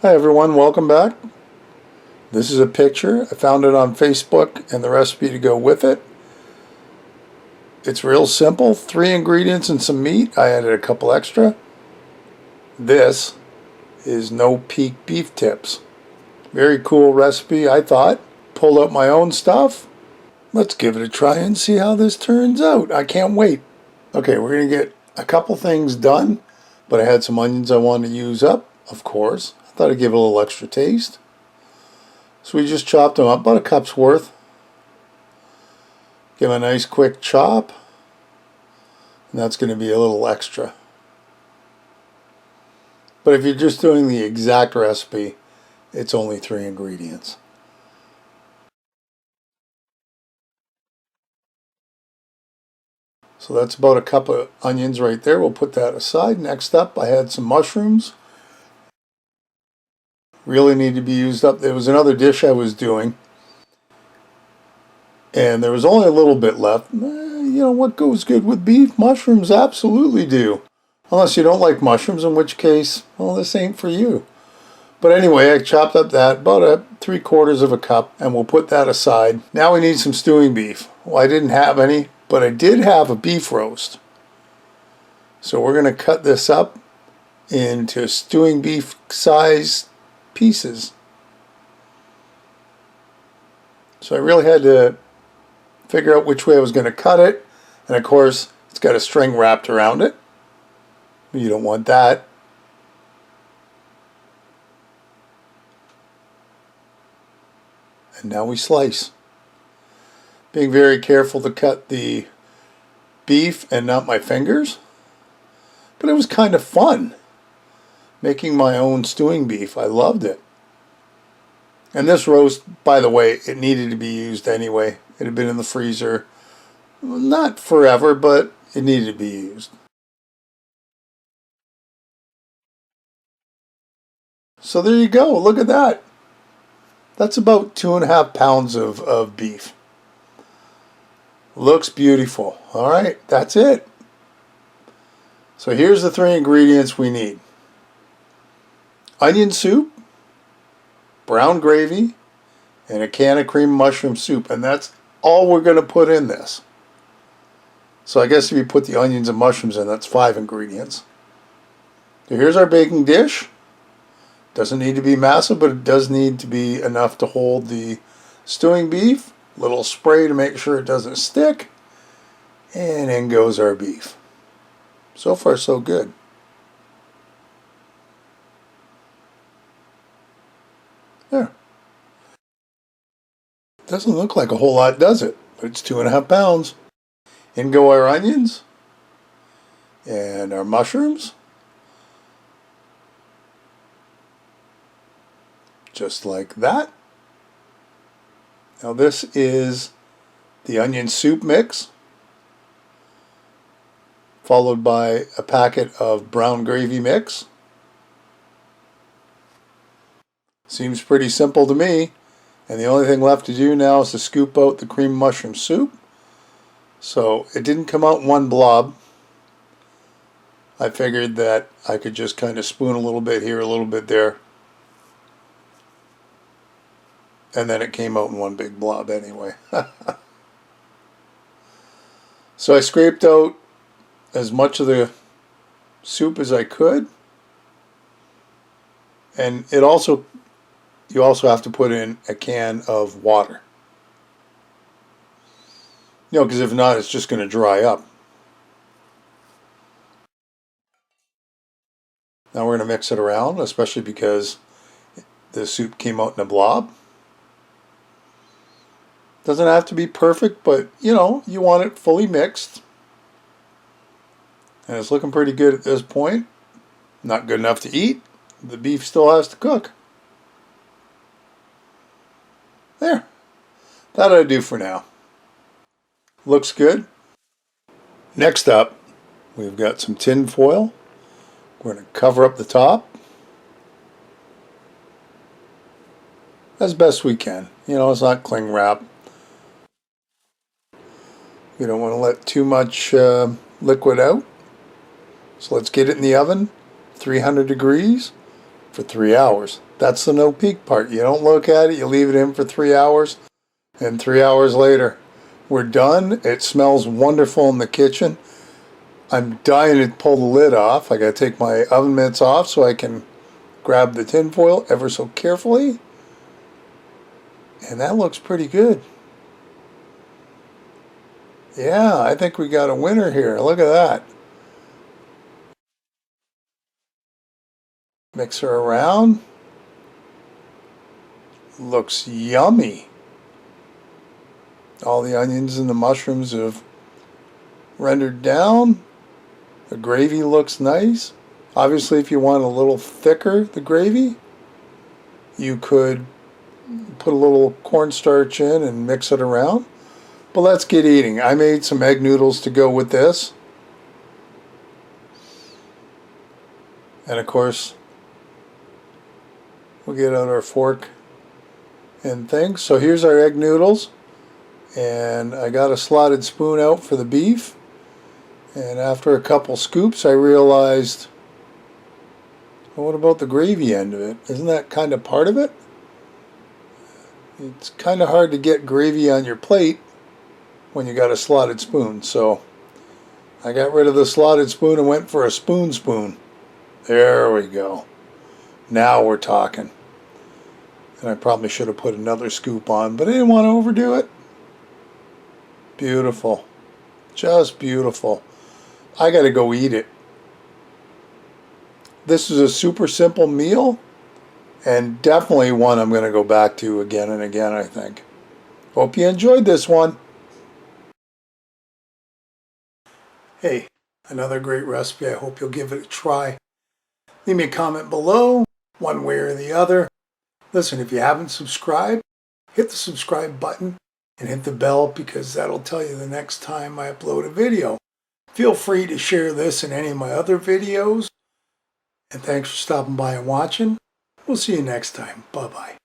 Hi everyone, welcome back. This is a picture. I found it on Facebook and the recipe to go with it. It's real simple. 3 ingredients and some meat. I added a couple extra. This is no peak beef tips. Very cool recipe, I thought. Pulled out my own stuff. Let's give it a try and see how this turns out. I can't wait. Okay, we're going to get a couple things done, but I had some onions I wanted to use up, of course. I thought I'd give it a little extra taste. So we just chopped them up, about a cup's worth. Give them a nice quick chop. And that's going to be a little extra. But if you're just doing the exact recipe, it's only 3 ingredients. So that's about a cup of onions right there. We'll put that aside. Next up, I had some mushrooms. Really need to be used up. There was another dish I was doing, and there was only a little bit left. You know what goes good with beef? Mushrooms absolutely do. Unless you don't like mushrooms, in which case, well, this ain't for you. But anyway, I chopped up that, about 3/4 of a cup, and we'll put that aside. Now we need some stewing beef. Well, I didn't have any, but I did have a beef roast. So we're going to cut this up into stewing beef size pieces. So I really had to figure out which way I was going to cut it. And of course, it's got a string wrapped around it. You don't want that. And now we slice. Being very careful to cut the beef and not my fingers. But it was kind of fun making my own stewing beef. I loved it. And this roast, by the way, it needed to be used anyway. It had been in the freezer, not forever, but it needed to be used. So there you go. Look at that. That's about 2.5 pounds of beef. Looks beautiful. All right, that's it. So here's the 3 ingredients we need. Onion soup, brown gravy, and a can of cream mushroom soup. And that's all we're going to put in this. So I guess if you put the onions and mushrooms in, that's 5 ingredients. So here's our baking dish. Doesn't need to be massive, but it does need to be enough to hold the stewing beef. Little spray to make sure it doesn't stick. And in goes our beef. So far, so good. There. Doesn't look like a whole lot, does it? But it's 2.5 pounds. In go our onions. And our mushrooms. Just like that. Now this is the onion soup mix, followed by a packet of brown gravy mix. Seems pretty simple to me, and the only thing left to do now is to scoop out the cream mushroom soup. So it didn't come out in one blob. I figured that I could just kind of spoon a little bit here, a little bit there. And then it came out in one big blob anyway. So I scraped out as much of the soup as I could. And you also have to put in a can of water. You know, because if not, it's just going to dry up. Now we're going to mix it around, especially because the soup came out in a blob. Doesn't have to be perfect, but you know, you want it fully mixed. And it's looking pretty good at this point. Not good enough to eat. The beef still has to cook. There. That'll do for now. Looks good. Next up, we've got some tin foil. We're going to cover up the top as best we can. You know, it's not cling wrap. We don't want to let too much liquid out. So let's get it in the oven, 300 degrees, for 3 hours. That's the no peek part. You don't look at it, you leave it in for 3 hours, and 3 hours later, we're done. It smells wonderful in the kitchen. I'm dying to pull the lid off. I gotta take my oven mitts off so I can grab the tin foil ever so carefully. And that looks pretty good. Yeah, I think we got a winner here. Look at that. Mix her around. Looks yummy. All the onions and the mushrooms have rendered down. The gravy looks nice. Obviously, if you want a little thicker, the gravy, you could put a little cornstarch in and mix it around. But let's get eating. I made some egg noodles to go with this. And of course, we'll get out our fork and things. So here's our egg noodles. And I got a slotted spoon out for the beef. And after a couple scoops, I realized, well, what about the gravy end of it? Isn't that kind of part of it? It's kind of hard to get gravy on your plate when you got a slotted spoon. So I got rid of the slotted spoon and went for a spoon. There we go. Now we're talking. And I probably should have put another scoop on, but I didn't want to overdo it. Beautiful. Just beautiful. I got to go eat it. This is a super simple meal, and definitely one I'm going to go back to again and again, I think. Hope you enjoyed this one. Hey, another great recipe. I hope you'll give it a try. Leave me a comment below, one way or the other. Listen, if you haven't subscribed, hit the subscribe button and hit the bell, because that'll tell you the next time I upload a video. Feel free to share this in any of my other videos. And thanks for stopping by and watching. We'll see you next time. Bye-bye.